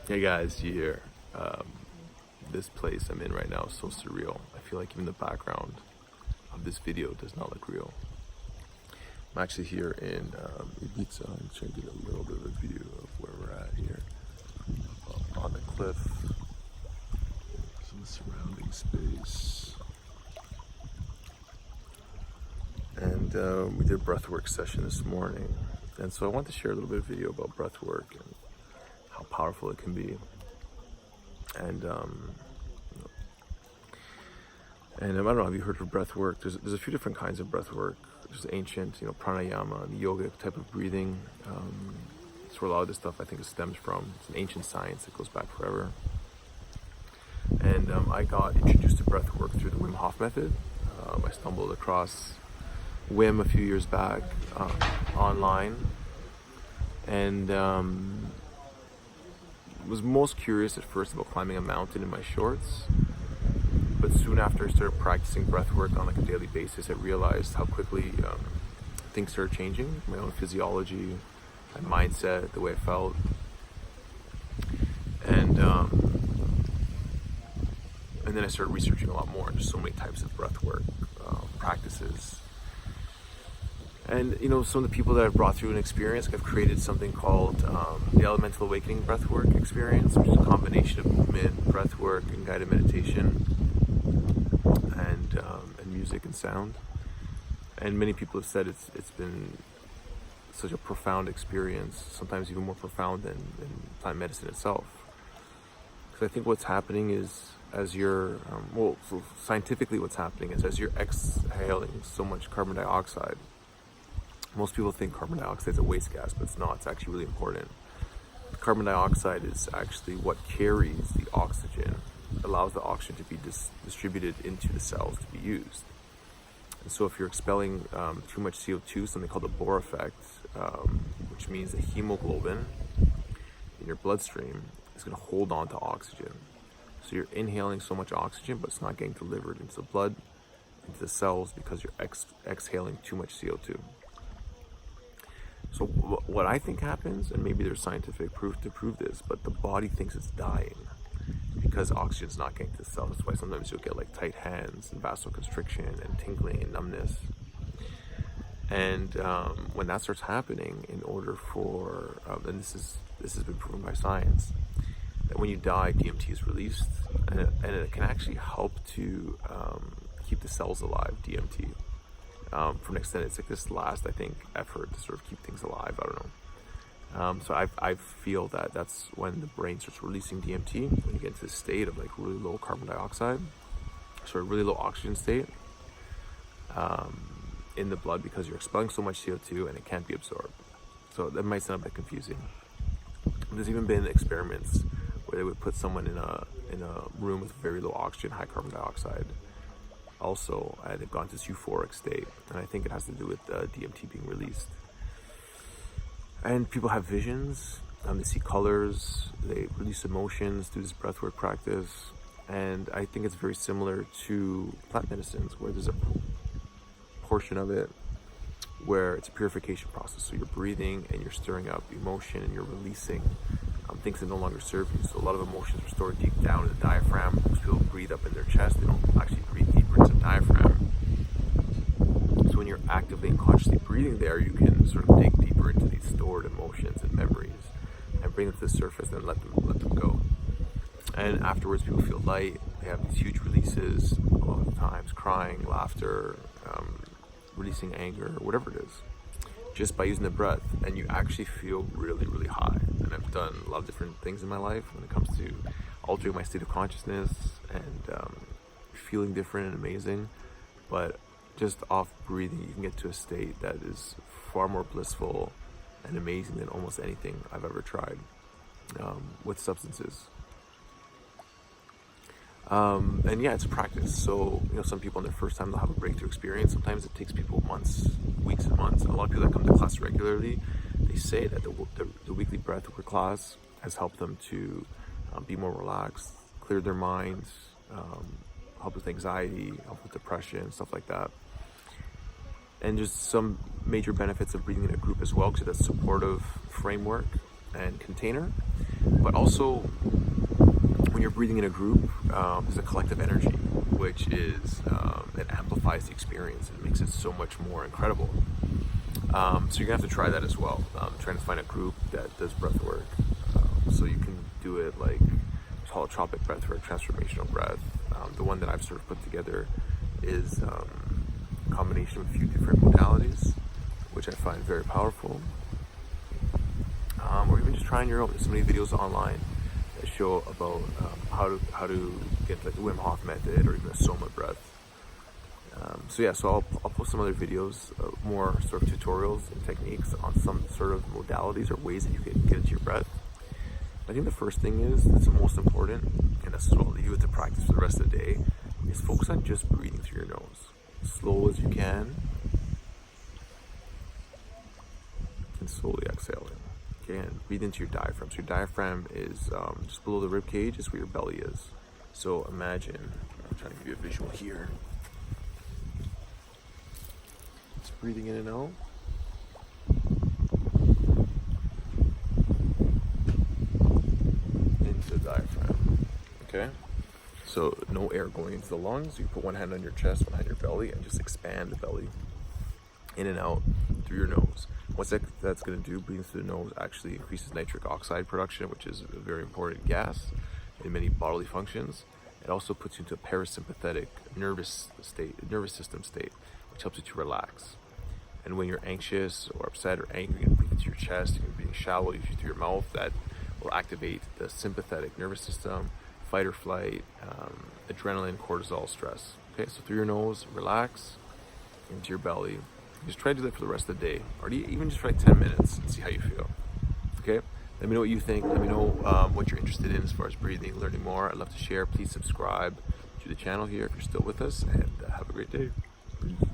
Hey guys, you here? This place I'm in right now is so surreal. I feel like even the background of this video does not look real. I'm actually here in Ibiza. I'm trying to get a little bit of a view of where we're at here. On the cliff, some surrounding space. And we did a breathwork session this morning. And so I want to share a little bit of video about breathwork and how powerful it can be. And I don't know, have you heard of breath work? There's a few different kinds of breath work. There's ancient, pranayama, the yogic type of breathing. That's where a lot of this stuff I think stems from. It's an ancient science that goes back forever. And I got introduced to breath work through the Wim Hof method. I stumbled across Wim a few years back online, and was most curious at first about climbing a mountain in my shorts. But soon after I started practicing breathwork on like a daily basis, I realized how quickly things started changing. My own physiology, my mindset, the way I felt. And then I started researching a lot more. There's so many types of breathwork practices. And some of the people that I've brought through an experience, I've created something called the Elemental Awakening Breathwork Experience, which is a combination of movement, breathwork, and guided meditation, and music and sound. And many people have said it's been such a profound experience, sometimes even more profound than plant medicine itself. Because I think what's happening is, as you're, scientifically what's happening is as you're exhaling so much carbon dioxide, most people think carbon dioxide is a waste gas, but it's not. It's actually really important. Carbon dioxide is actually what carries the oxygen, allows the oxygen to be distributed into the cells to be used. And so if you're expelling too much CO2, something called the Bohr effect, which means the hemoglobin in your bloodstream is going to hold on to oxygen. So you're inhaling so much oxygen, but it's not getting delivered into the blood, into the cells, because you're exhaling too much CO2. So what I think happens, and maybe there's scientific proof to prove this, but the body thinks it's dying because oxygen's not getting to the cells. That's why sometimes you'll get like tight hands and vasoconstriction and tingling and numbness. And when that starts happening, in order for, and this has been proven by science, that when you die, DMT is released, and it can actually help to keep the cells alive, DMT. For an extent, it's like this last, I think, effort to sort of keep things alive. I don't know. So I feel that that's when the brain starts releasing DMT, when you get into this state of like really low carbon dioxide, sort of really low oxygen state in the blood, because you're expelling so much CO2 and it can't be absorbed. So that might sound a bit confusing. There's even been experiments where they would put someone in a room with very low oxygen, high carbon dioxide. Also, they've gone to this euphoric state, and I think it has to do with DMT being released. And people have visions, they see colors, they release emotions through this breathwork practice, and I think it's very similar to plant medicines, where there's a portion of it where it's a purification process. So you're breathing and you're stirring up emotion and you're releasing things that no longer serve you. So a lot of emotions are stored deep down in the diaphragm. Most people breathe up in their chest, they don't actually breathe deeper into the diaphragm. So when you're actively and consciously breathing there, you can sort of dig deeper into these stored emotions and memories and bring them to the surface and let them go. And afterwards, people feel light. They have these huge releases, a lot of times crying, laughter, releasing anger, whatever it is, just by using the breath. And you actually feel really, really high. And I've done a lot of different things in my life when it comes to altering my state of consciousness and feeling different and amazing. But just off breathing, you can get to a state that is far more blissful and amazing than almost anything I've ever tried with substances. And yeah, it's a practice. So, some people on their first time, they'll have a breakthrough experience. Sometimes it takes people months, weeks and months. And a lot of people that come to class regularly, they say that the weekly breathwork class has helped them to be more relaxed, clear their minds, help with anxiety, help with depression, stuff like that. And just some major benefits of breathing in a group as well, because that's supportive framework and container. But also, when you're breathing in a group, there's a collective energy, which is, it amplifies the experience and makes it so much more incredible. So you're gonna have to try that as well. Trying to find a group that does breath work. So you can do it like holotropic breath work, transformational breath. The one that I've sort of put together is a combination of a few different modalities, which I find very powerful. Or even just trying your own. There's so many videos online that show about how to get like the Wim Hof method or even a Soma breath. So I'll post some other videos, more sort of tutorials and techniques on some sort of modalities or ways that you can get into your breath. I think the first thing that's the most important, and that's what I'll leave you with to practice for the rest of the day, is focus on just breathing through your nose, as slow as you can, and slowly exhaling. Okay, and breathe into your diaphragm. So your diaphragm is just below the rib cage, is where your belly is. So imagine, I'm trying to give you a visual here. Just breathing in and out. Into the diaphragm. Okay? So no air going into the lungs. You put one hand on your chest, one hand on your belly, and just expand the belly in and out through your nose. What's that's going to do, breathing through the nose actually increases nitric oxide production, which is a very important gas in many bodily functions. It also puts you into a parasympathetic nervous system state, which helps you to relax. And when you're anxious or upset or angry, you can breathe into your chest, you can breathe shallow, usually through your mouth. That will activate the sympathetic nervous system, fight or flight, adrenaline, cortisol, stress. Okay, so through your nose, relax, into your belly. Just try to do that for the rest of the day, or even just try 10 minutes and see how you feel. Okay? Let me know what you think. Let me know what you're interested in as far as breathing, learning more. I'd love to share. Please subscribe to the channel here if you're still with us, and have a great day. Peace.